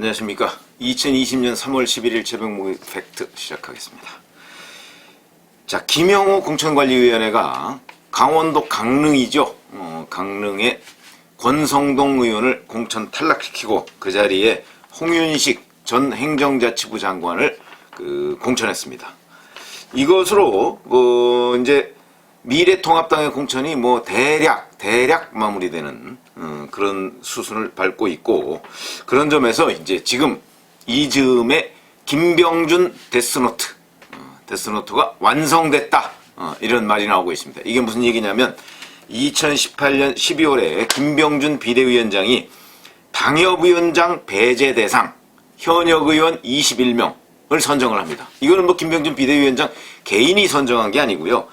안녕하십니까. 2020년 3월 11일 새벽 모의 팩트 시작하겠습니다. 자, 김영호 공천관리위원회가 강원도 강릉이죠. 강릉의 권성동 의원을 공천 탈락시키고 그 자리에 홍윤식 전 행정자치부 장관을 공천했습니다. 이것으로 이제 미래통합당의 공천이 대략 마무리되는 그런 수순을 밟고 있고, 그런 점에서 이제 지금 이 즈음에 김병준 데스노트가 완성됐다, 이런 말이 나오고 있습니다. 이게 무슨 얘기냐면 2018년 12월에 김병준 비대위원장이 당협위원장 배제 대상 현역 의원 21명을 선정을 합니다. 이거는 김병준 비대위원장 개인이 선정한 게 아니고요.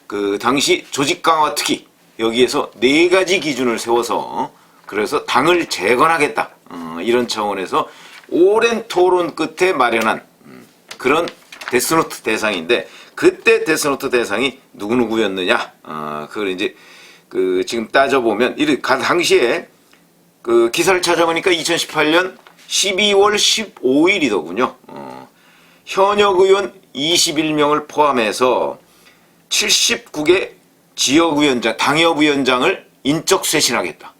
그 당시 조직 강화 특위 여기에서 4가지 기준을 세워서 그래서 당을 재건하겠다, 이런 차원에서 오랜 토론 끝에 마련한 그런 데스노트 대상인데, 그때 데스노트 대상이 누구누구였느냐, 그걸 이제 지금 따져보면 당시에 기사를 찾아보니까 2018년 12월 15일이더군요. 현역 의원 21명을 포함해서 79개 지역위원장, 당협위원장을 인적 쇄신하겠다.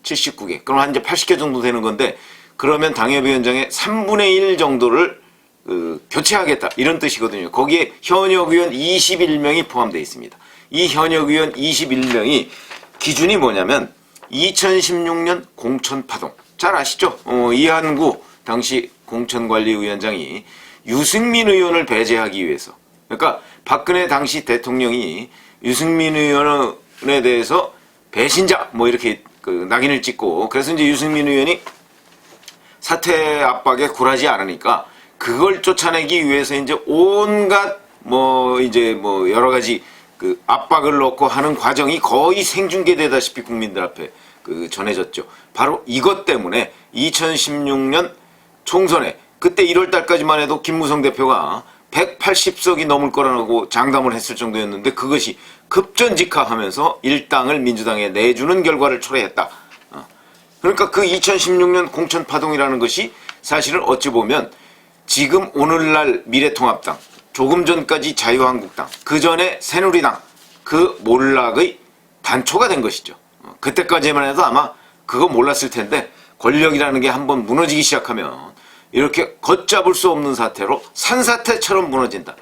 79개. 그럼 한 이제 80개 정도 되는 건데, 그러면 당협위원장의 3분의 1 정도를 교체하겠다, 이런 뜻이거든요. 거기에 현역 의원 21명이 포함되어 있습니다. 이 현역 의원 21명이 기준이 뭐냐면 2016년 공천파동. 잘 아시죠? 이한구 당시 공천관리위원장이 유승민 의원을 배제하기 위해서, 그러니까 박근혜 당시 대통령이 유승민 의원에 대해서 배신자 이렇게 낙인을 찍고, 그래서 이제 유승민 의원이 사퇴 압박에 굴하지 않으니까 그걸 쫓아내기 위해서 이제 온갖 여러 가지 압박을 넣고 하는 과정이 거의 생중계되다시피 국민들 앞에 전해졌죠. 바로 이것 때문에 2016년 총선에 그때 1월 달까지만 해도 김무성 대표가 180석이 넘을 거라고 장담을 했을 정도였는데, 그것이 급전직하하면서 일당을 민주당에 내주는 결과를 초래했다. 그러니까 그 2016년 공천파동이라는 것이 사실은 어찌 보면 지금 오늘날 미래통합당, 조금 전까지 자유한국당, 그 전에 새누리당, 그 몰락의 단초가 된 것이죠. 그때까지만 해도 아마 그거 몰랐을 텐데, 권력이라는 게 한번 무너지기 시작하면 이렇게 걷잡을 수 없는 사태로 산사태처럼 무너진다.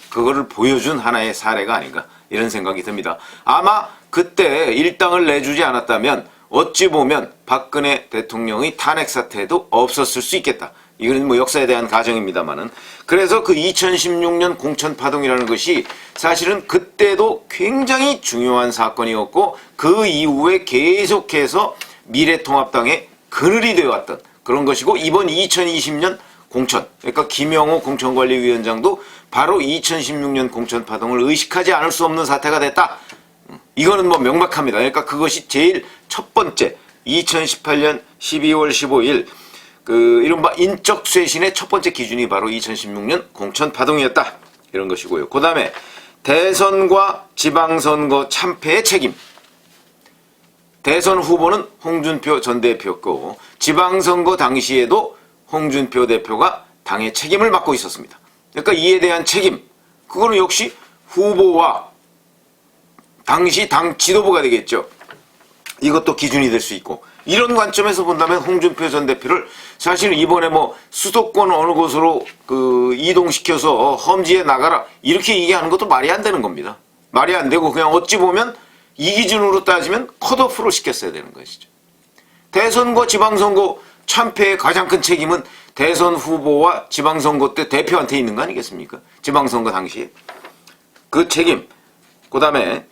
그거를 보여준 하나의 사례가 아닌가, 이런 생각이 듭니다. 아마 그때 일당을 내주지 않았다면 어찌 보면 박근혜 대통령의 탄핵 사태도 없었을 수 있겠다. 이건 역사에 대한 가정입니다만은. 그래서 그 2016년 공천파동이라는 것이 사실은 그때도 굉장히 중요한 사건이었고, 그 이후에 계속해서 미래통합당의 그늘이 되어왔던 그런 것이고, 이번 2020년 공천, 그러니까 김영호 공천관리위원장도 바로 2016년 공천파동을 의식하지 않을 수 없는 사태가 됐다. 이거는 명백합니다. 그러니까 그것이 제일 첫 번째, 2018년 12월 15일 이른바 인적 쇄신의 첫 번째 기준이 바로 2016년 공천파동이었다, 이런 것이고요. 그 다음에 대선과 지방선거 참패의 책임. 대선 후보는 홍준표 전 대표였고, 지방선거 당시에도 홍준표 대표가 당의 책임을 맡고 있었습니다. 그러니까 이에 대한 책임, 그거는 역시 후보와 당시 당 지도부가 되겠죠. 이것도 기준이 될 수 있고, 이런 관점에서 본다면 홍준표 전 대표를 사실 이번에 수도권 어느 곳으로 이동시켜서 험지에 나가라, 이렇게 얘기하는 것도 말이 안 되는 겁니다. 말이 안 되고, 그냥 어찌 보면 이 기준으로 따지면 컷오프로 시켰어야 되는 것이죠. 대선과 지방선거 참패의 가장 큰 책임은 대선 후보와 지방선거 때 대표한테 있는 거 아니겠습니까? 지방선거 당시에. 그 책임. 그 다음에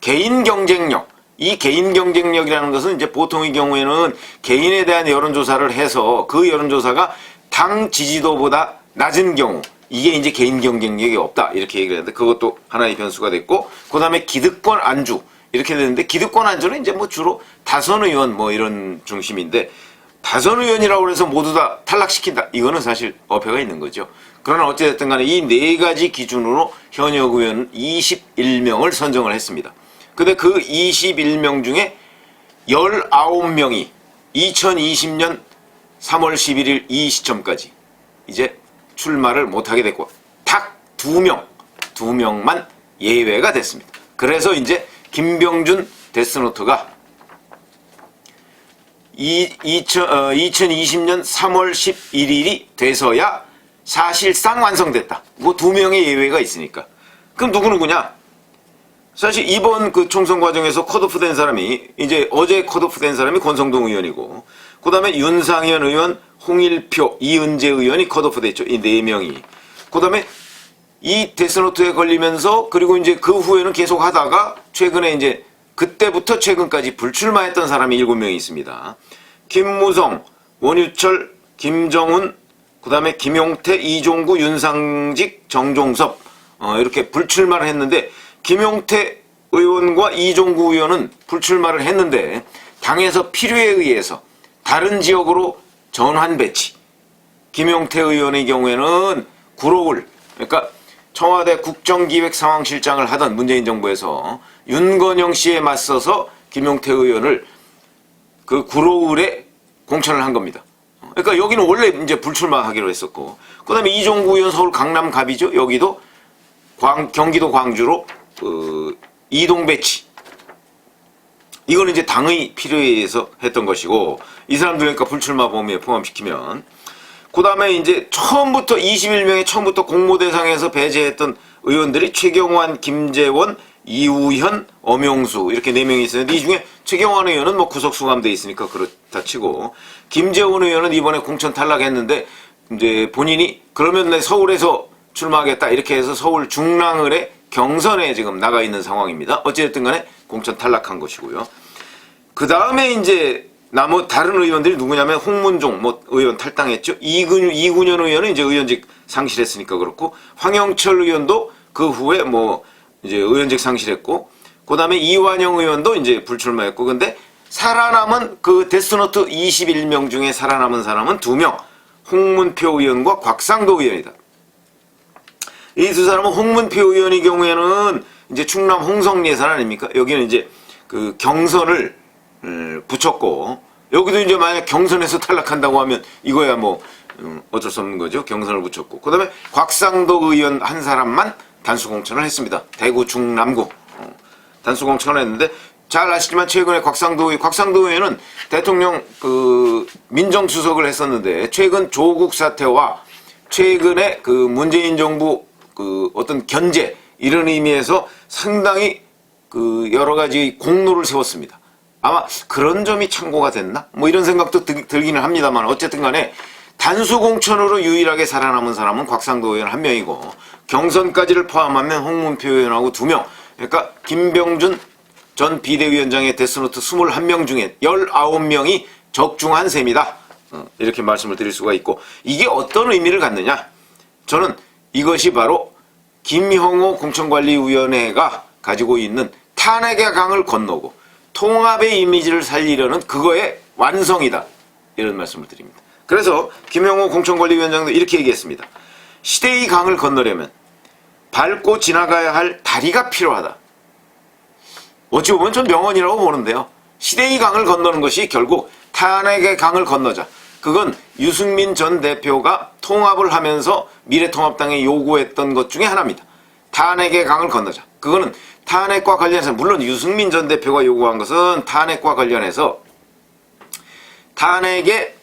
개인 경쟁력. 이 개인 경쟁력이라는 것은 이제 보통의 경우에는 개인에 대한 여론조사를 해서 그 여론조사가 당 지지도보다 낮은 경우, 이게 이제 개인 경쟁력이 없다, 이렇게 얘기를 하는데, 그것도 하나의 변수가 됐고, 그 다음에 기득권 안주, 이렇게 되는데, 기득권 안주는 이제 주로 다선 의원 이런 중심인데, 다선 의원이라고 해서 모두 다 탈락시킨다, 이거는 사실 어폐가 있는 거죠. 그러나 어찌됐든 간에 이 4가지 기준으로 현역 의원 21명을 선정을 했습니다. 근데 그 21명 중에 19명이 2020년 3월 11일 이 시점까지 이제 출마를 못하게 됐고 딱 두 명만 예외가 됐습니다. 그래서 이제 김병준 데스노트가 2020년 3월 11일이 돼서야 사실상 완성됐다. 뭐 두 명의 예외가 있으니까. 그럼 누구냐? 사실 이번 그 총선 과정에서 컷오프 된 사람이 이제 어제 컷오프 된 사람이 권성동 의원이고 그 다음에 윤상현 의원, 홍일표, 이은재 의원이 컷오프 됐죠. 이 네 명이. 그 다음에 이 데스노트에 걸리면서 그리고 이제 그 후에는 계속 하다가 최근에 이제 그때부터 최근까지 불출마했던 사람이 7명이 있습니다. 김무성, 원유철, 김정훈, 그 다음에 김용태, 이종구, 윤상직, 정종섭 이렇게 불출마를 했는데 김용태 의원과 이종구 의원은 불출마를 했는데 당에서 필요에 의해서 다른 지역으로 전환 배치. 김용태 의원의 경우에는 구로울, 그러니까 청와대 국정기획상황실장을 하던 문재인 정부에서 윤건영 씨에 맞서서 김용태 의원을 그 구로울에 공천을 한 겁니다. 그러니까 여기는 원래 이제 불출마하기로 했었고, 그 다음에 이종구 의원 서울 강남갑이죠. 여기도 경기도 광주로 이동 배치. 이거는 이제 당의 필요에 의해서 했던 것이고, 이 사람들 그러니까 불출마 범위에 포함시키면, 그 다음에 이제 처음부터 21명의 처음부터 공모 대상에서 배제했던 의원들이 최경환, 김재원, 이우현, 엄용수 이렇게 4명이 있었는데 이 중에 최경환 의원은 뭐 구속 수감돼 있으니까 그렇다 치고 김재원 의원은 이번에 공천 탈락했는데 이제 본인이 그러면 내 서울에서 출마하겠다 이렇게 해서 서울 중랑을의 경선에 지금 나가 있는 상황입니다. 어찌됐든 간에 공천 탈락한 것이고요. 그 다음에 이제 다른 의원들이 누구냐면 홍문종 의원 탈당했죠. 이군현 의원은 이제 의원직 상실했으니까 그렇고 황영철 의원도 그 후에 이제 의원직 상실했고 그 다음에 이완영 의원도 이제 불출마했고 근데 살아남은 그 데스노트 21명 중에 살아남은 사람은 2명 홍문표 의원과 곽상도 의원이다. 이 두 사람은 홍문표 의원의 경우에는 이제 충남 홍성 예산 아닙니까? 여기는 이제 그 경선을 붙였고 여기도 이제 만약 경선에서 탈락한다고 하면 이거야 어쩔 수 없는 거죠. 경선을 붙였고 그 다음에 곽상도 의원 한 사람만 단수 공천을 했습니다. 대구 중남구 단수 공천을 했는데 잘 아시지만 최근에 곽상도 의원은 대통령 민정수석을 했었는데 최근 조국 사태와 최근에 그 문재인 정부 어떤 견제 이런 의미에서 상당히 여러 가지 공로를 세웠습니다. 아마 그런 점이 참고가 됐나? 이런 생각도 들기는 합니다만 어쨌든 간에 단수 공천으로 유일하게 살아남은 사람은 곽상도 의원 1명이고 경선까지를 포함하면 홍문표 의원하고 2명 그러니까 김병준 전 비대위원장의 데스노트 21명 중에 19명이 적중한 셈이다. 이렇게 말씀을 드릴 수가 있고 이게 어떤 의미를 갖느냐? 저는 이것이 바로 김형호 공천관리위원회가 가지고 있는 탄핵의 강을 건너고 통합의 이미지를 살리려는 그거의 완성이다. 이런 말씀을 드립니다. 그래서 김형호 공천관리위원장도 이렇게 얘기했습니다. 시대의 강을 건너려면 밟고 지나가야 할 다리가 필요하다. 어찌 보면 전 명언이라고 보는데요. 시대의 강을 건너는 것이 결국 탄핵의 강을 건너자. 그건 유승민 전 대표가 통합을 하면서 미래통합당에 요구했던 것 중에 하나입니다. 탄핵의 강을 건너자. 그거는 탄핵과 관련해서 물론 유승민 전 대표가 요구한 것은 탄핵과 관련해서 탄핵에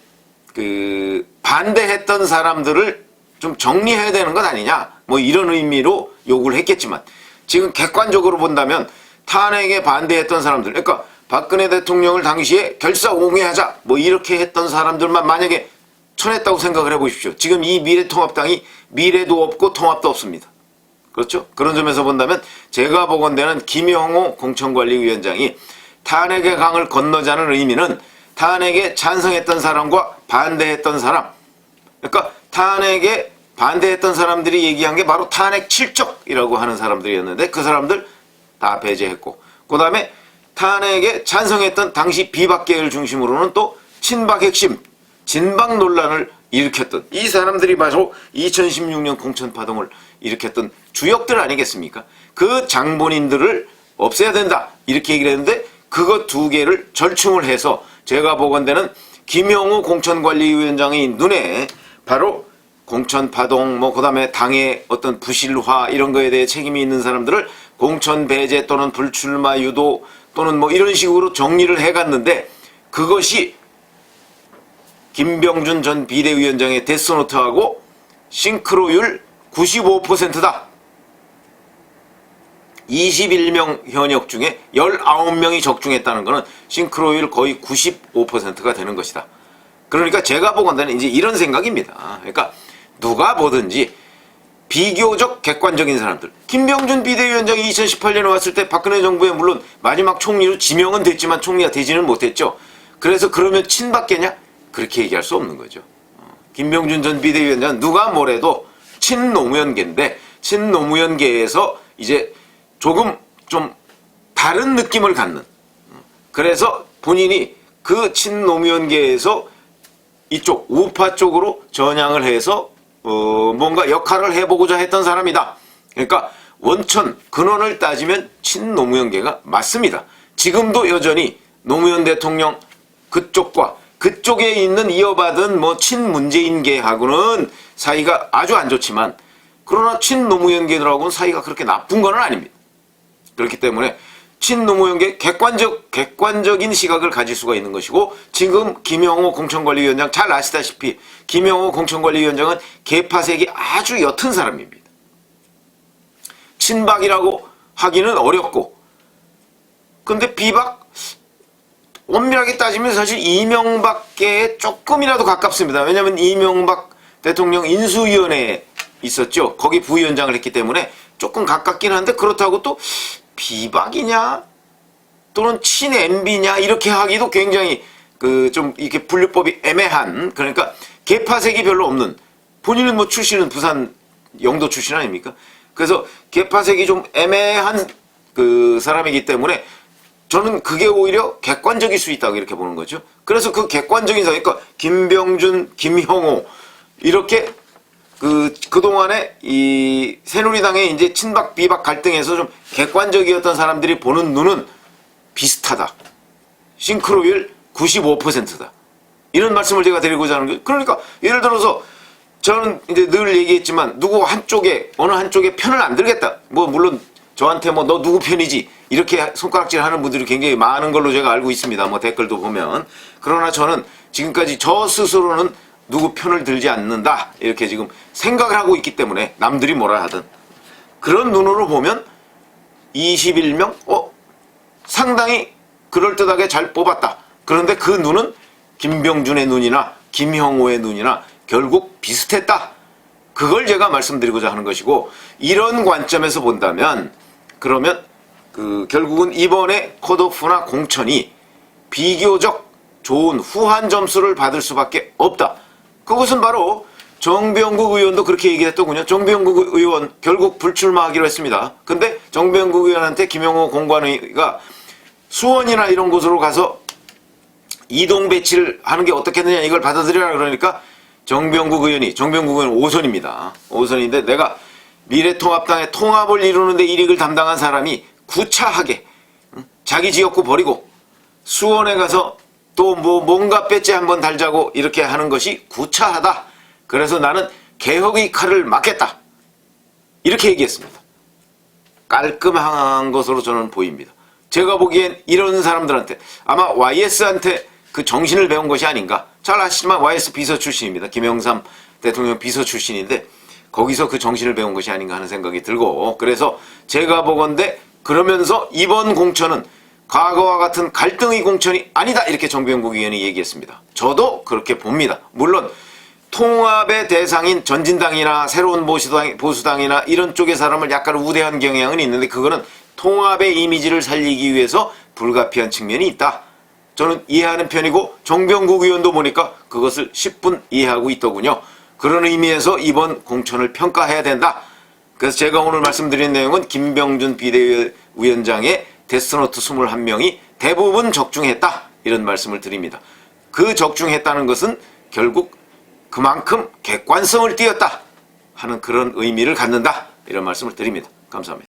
반대했던 사람들을 좀 정리해야 되는 것 아니냐 이런 의미로 요구를 했겠지만 지금 객관적으로 본다면 탄핵에 반대했던 사람들 그러니까 박근혜 대통령을 당시에 결사옹위하자 이렇게 했던 사람들만 만약에 쳐냈다고 생각을 해보십시오. 지금 이 미래통합당이 미래도 없고 통합도 없습니다. 그렇죠? 그런 점에서 본다면 제가 보건대는 김형호 공천관리위원장이 탄핵의 강을 건너자는 의미는 탄핵에 찬성했던 사람과 반대했던 사람 그러니까 탄핵에 반대했던 사람들이 얘기한 게 바로 탄핵 칠적이라고 하는 사람들이었는데 그 사람들 다 배제했고 그 다음에 탄핵에 찬성했던 당시 비박계를 중심으로는 또 친박 핵심 진박 논란을 일으켰던 이 사람들이 바로 2016년 공천파동을 일으켰던 주역들 아니겠습니까? 그 장본인들을 없애야 된다 이렇게 얘기를 했는데 그거 2개를 절충을 해서 제가 보건대는 김영호 공천관리위원장의 눈에 바로 공천 파동, 그다음에 당의 어떤 부실화 이런 거에 대해 책임이 있는 사람들을 공천 배제 또는 불출마 유도 또는 이런 식으로 정리를 해갔는데, 그것이 김병준 전 비대위원장의 데스노트하고 싱크로율 95%다. 21명 현역 중에 19명이 적중했다는 것은 싱크로율 거의 95%가 되는 것이다. 그러니까 제가 보건대는 이제 이런 생각입니다. 그러니까 누가 뭐든지 비교적 객관적인 사람들. 김병준 비대위원장이 2018년에 왔을 때 박근혜 정부에 물론 마지막 총리로 지명은 됐지만 총리가 되지는 못했죠. 그래서 그러면 친박계냐? 그렇게 얘기할 수 없는 거죠. 김병준 전 비대위원장은 누가 뭐래도 친노무현계인데, 친노무현계에서 이제 조금 좀 다른 느낌을 갖는, 그래서 본인이 그 친노무현계에서 이쪽 우파 쪽으로 전향을 해서 뭔가 역할을 해보고자 했던 사람이다. 그러니까 원천 근원을 따지면 친노무현계가 맞습니다. 지금도 여전히 노무현 대통령 그쪽과 그쪽에 있는 이어받은 친문재인계하고는 사이가 아주 안 좋지만, 그러나 친노무현계들하고는 사이가 그렇게 나쁜 건 아닙니다. 그렇기 때문에 친노무현계 객관적인 시각을 가질 수가 있는 것이고, 지금 김영호 공천관리위원장 잘 아시다시피 김영호 공천관리위원장은 계파색이 아주 옅은 사람입니다. 친박이라고 하기는 어렵고, 근데 비박 엄밀하게 따지면 사실 이명박계에 조금이라도 가깝습니다. 왜냐하면 이명박 대통령 인수위원회에 있었죠. 거기 부위원장을 했기 때문에 조금 가깝긴 한데, 그렇다고 또 비박이냐 또는 친MB냐 이렇게 하기도 굉장히 좀 이렇게 분류법이 애매한, 그러니까 계파색이 별로 없는, 본인은 출신은 부산 영도 출신 아닙니까? 그래서 계파색이 좀 애매한 사람이기 때문에 저는 그게 오히려 객관적일 수 있다고 이렇게 보는 거죠. 그래서 그 객관적인 사람, 그러니까 김병준, 김형호 이렇게 그동안에 이 새누리당의 이제 친박 비박 갈등에서 좀 객관적이었던 사람들이 보는 눈은 비슷하다. 싱크로율 95%다. 이런 말씀을 제가 드리고자 하는 거예요. 그러니까 예를 들어서 저는 이제 늘 얘기했지만 어느 한쪽에 편을 안 들겠다. 물론 저한테 너 누구 편이지 이렇게 손가락질 하는 분들이 굉장히 많은 걸로 제가 알고 있습니다. 댓글도 보면. 그러나 저는 지금까지 저 스스로는 누구 편을 들지 않는다 이렇게 지금 생각을 하고 있기 때문에, 남들이 뭐라 하든 그런 눈으로 보면 21명 상당히 그럴듯하게 잘 뽑았다. 그런데 그 눈은 김병준의 눈이나 김형호의 눈이나 결국 비슷했다. 그걸 제가 말씀드리고자 하는 것이고, 이런 관점에서 본다면 그러면 결국은 이번에 컷오프나 공천이 비교적 좋은 후한 점수를 받을 수밖에 없다. 그것은 바로 정병국 의원도 그렇게 얘기했더군요. 정병국 의원 결국 불출마하기로 했습니다. 근데 정병국 의원한테 김영호 공관위가 수원이나 이런 곳으로 가서 이동 배치를 하는 게 어떻겠느냐 이걸 받아들여라 그러니까 정병국 의원 5선입니다. 5선인데 내가 미래통합당의 통합을 이루는 데 일익을 담당한 사람이 구차하게 자기 지역구 버리고 수원에 가서 또 뭔가 배지 한번 달자고 이렇게 하는 것이 구차하다. 그래서 나는 개혁의 칼을 맞겠다. 이렇게 얘기했습니다. 깔끔한 것으로 저는 보입니다. 제가 보기엔 이런 사람들한테 아마 YS한테 그 정신을 배운 것이 아닌가. 잘 아시지만 YS 비서 출신입니다. 김영삼 대통령 비서 출신인데 거기서 그 정신을 배운 것이 아닌가 하는 생각이 들고, 그래서 제가 보건대 그러면서 이번 공천은 과거와 같은 갈등의 공천이 아니다 이렇게 정병국 의원이 얘기했습니다. 저도 그렇게 봅니다. 물론 통합의 대상인 전진당이나 새로운 보수당이나 이런 쪽의 사람을 약간 우대한 경향은 있는데, 그거는 통합의 이미지를 살리기 위해서 불가피한 측면이 있다. 저는 이해하는 편이고, 정병국 의원도 보니까 그것을 10분 이해하고 있더군요. 그런 의미에서 이번 공천을 평가해야 된다. 그래서 제가 오늘 말씀드린 내용은 김병준 비대위원장의 데스노트 21명이 대부분 적중했다 이런 말씀을 드립니다. 그 적중했다는 것은 결국 그만큼 객관성을 띄었다 하는 그런 의미를 갖는다 이런 말씀을 드립니다. 감사합니다.